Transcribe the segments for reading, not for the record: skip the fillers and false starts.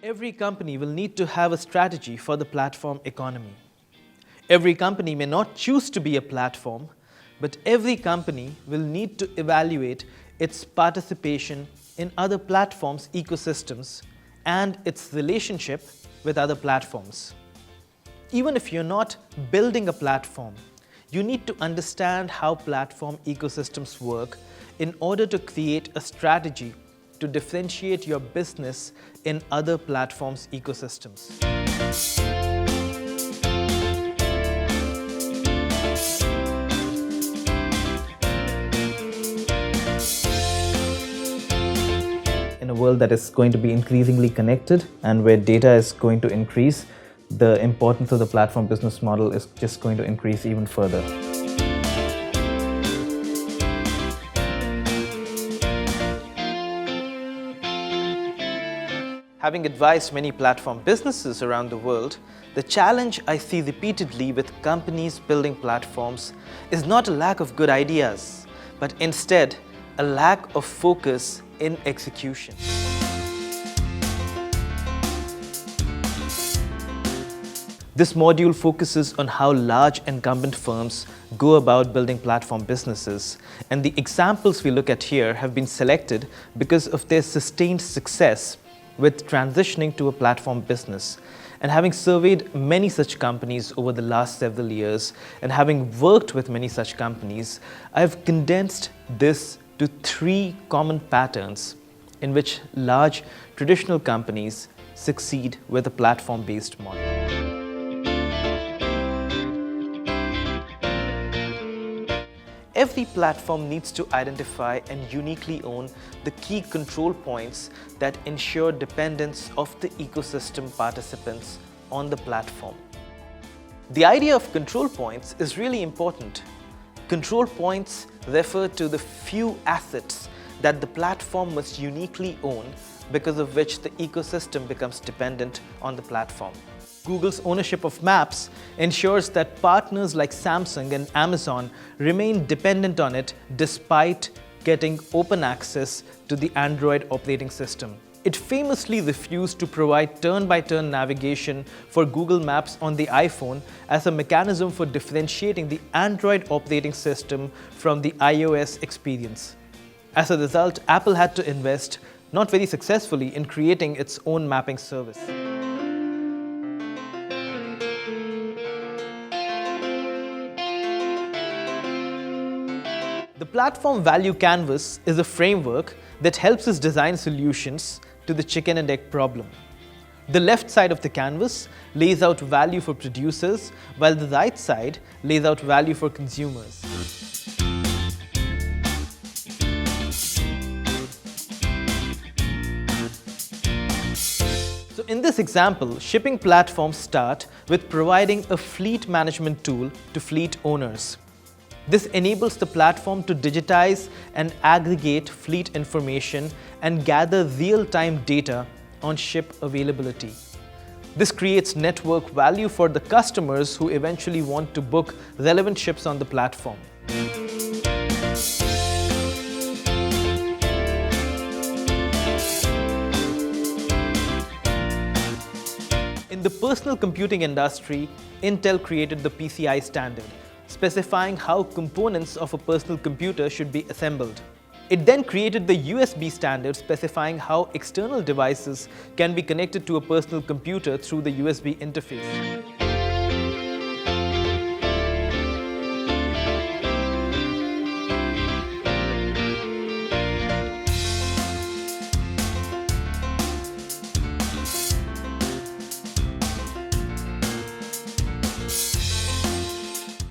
Every company will need to have a strategy for the platform economy. Every company may not choose to be a platform, but every company will need to evaluate its participation in other platforms' ecosystems and its relationship with other platforms. Even if you're not building a platform, you need to understand how platform ecosystems work in order to create a strategy to differentiate your business in other platforms' ecosystems. In a world that is going to be increasingly connected and where data is going to increase, the importance of the platform business model is just going to increase even further. Having advised many platform businesses around the world, the challenge I see repeatedly with companies building platforms is not a lack of good ideas, but instead a lack of focus in execution. This module focuses on how large incumbent firms go about building platform businesses, and the examples we look at here have been selected because of their sustained success with transitioning to a platform business. And having surveyed many such companies over the last several years and having worked with many such companies, I've condensed this to 3 common patterns in which large traditional companies succeed with a platform-based model. Every platform needs to identify and uniquely own the key control points that ensure dependence of the ecosystem participants on the platform. The idea of control points is really important. Control points refer to the few assets that the platform must uniquely own, because of which the ecosystem becomes dependent on the platform. Google's ownership of Maps ensures that partners like Samsung and Amazon remain dependent on it despite getting open access to the Android operating system. It famously refused to provide turn-by-turn navigation for Google Maps on the iPhone as a mechanism for differentiating the Android operating system from the iOS experience. As a result, Apple had to invest, not very successfully, in creating its own mapping service. The Platform Value Canvas is a framework that helps us design solutions to the chicken and egg problem. The left side of the canvas lays out value for producers, while the right side lays out value for consumers. So in this example, shipping platforms start with providing a fleet management tool to fleet owners. This enables the platform to digitize and aggregate fleet information and gather real-time data on ship availability. This creates network value for the customers who eventually want to book relevant ships on the platform. In the personal computing industry, Intel created the PCI standard, specifying how components of a personal computer should be assembled. It then created the USB standard, specifying how external devices can be connected to a personal computer through the USB interface.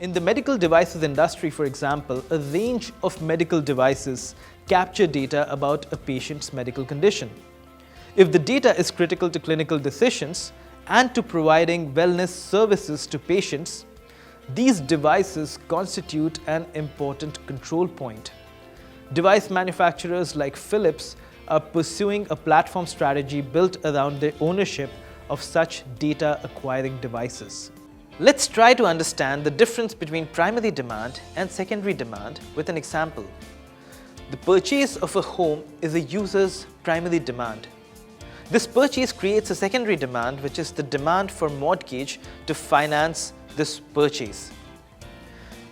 In the medical devices industry, for example, a range of medical devices capture data about a patient's medical condition. If the data is critical to clinical decisions and to providing wellness services to patients, these devices constitute an important control point. Device manufacturers like Philips are pursuing a platform strategy built around their ownership of such data acquiring devices. Let's try to understand the difference between primary demand and secondary demand with an example. The purchase of a home is a user's primary demand. This purchase creates a secondary demand, which is the demand for mortgage to finance this purchase.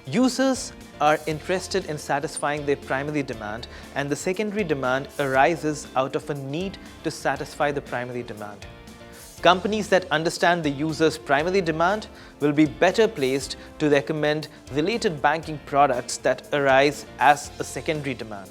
Users are interested in satisfying their primary demand, and the secondary demand arises out of a need to satisfy the primary demand. Companies that understand the user's primary demand will be better placed to recommend related banking products that arise as a secondary demand.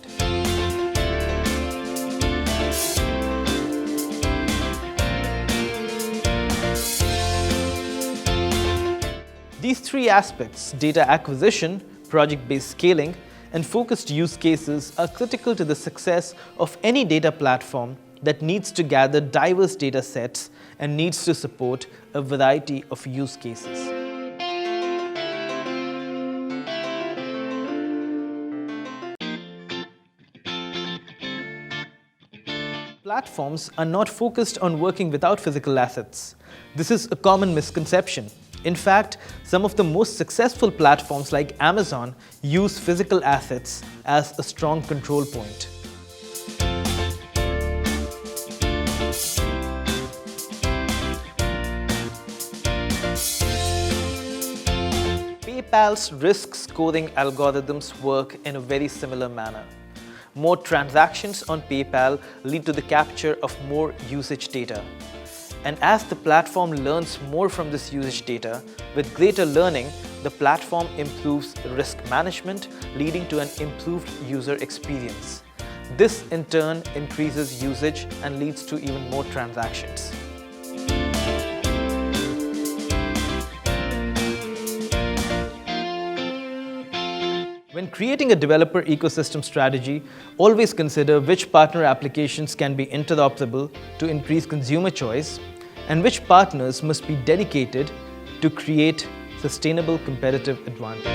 These three aspects, data acquisition, project-based scaling, and focused use cases, are critical to the success of any data platform that needs to gather diverse data sets and needs to support a variety of use cases. Platforms are not focused on working without physical assets. This is a common misconception. In fact, some of the most successful platforms like Amazon use physical assets as a strong control point. PayPal's risk scoring algorithms work in a very similar manner. More transactions on PayPal lead to the capture of more usage data. And as the platform learns more from this usage data, with greater learning, the platform improves risk management, leading to an improved user experience. This in turn increases usage and leads to even more transactions. When creating a developer ecosystem strategy, always consider which partner applications can be interoperable to increase consumer choice, and which partners must be dedicated to create sustainable competitive advantage.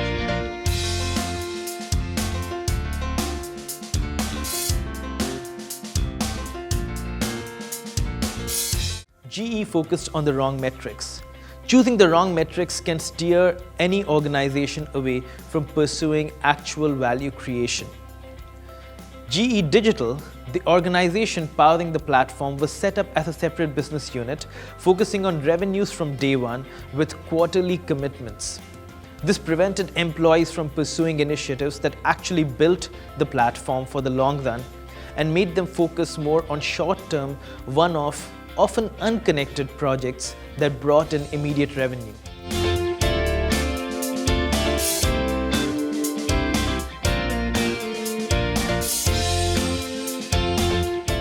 GE focused on the wrong metrics. Choosing the wrong metrics can steer any organization away from pursuing actual value creation. GE Digital, the organization powering the platform, was set up as a separate business unit, focusing on revenues from day one with quarterly commitments. This prevented employees from pursuing initiatives that actually built the platform for the long run and made them focus more on short-term, one-off, often unconnected projects that brought in immediate revenue.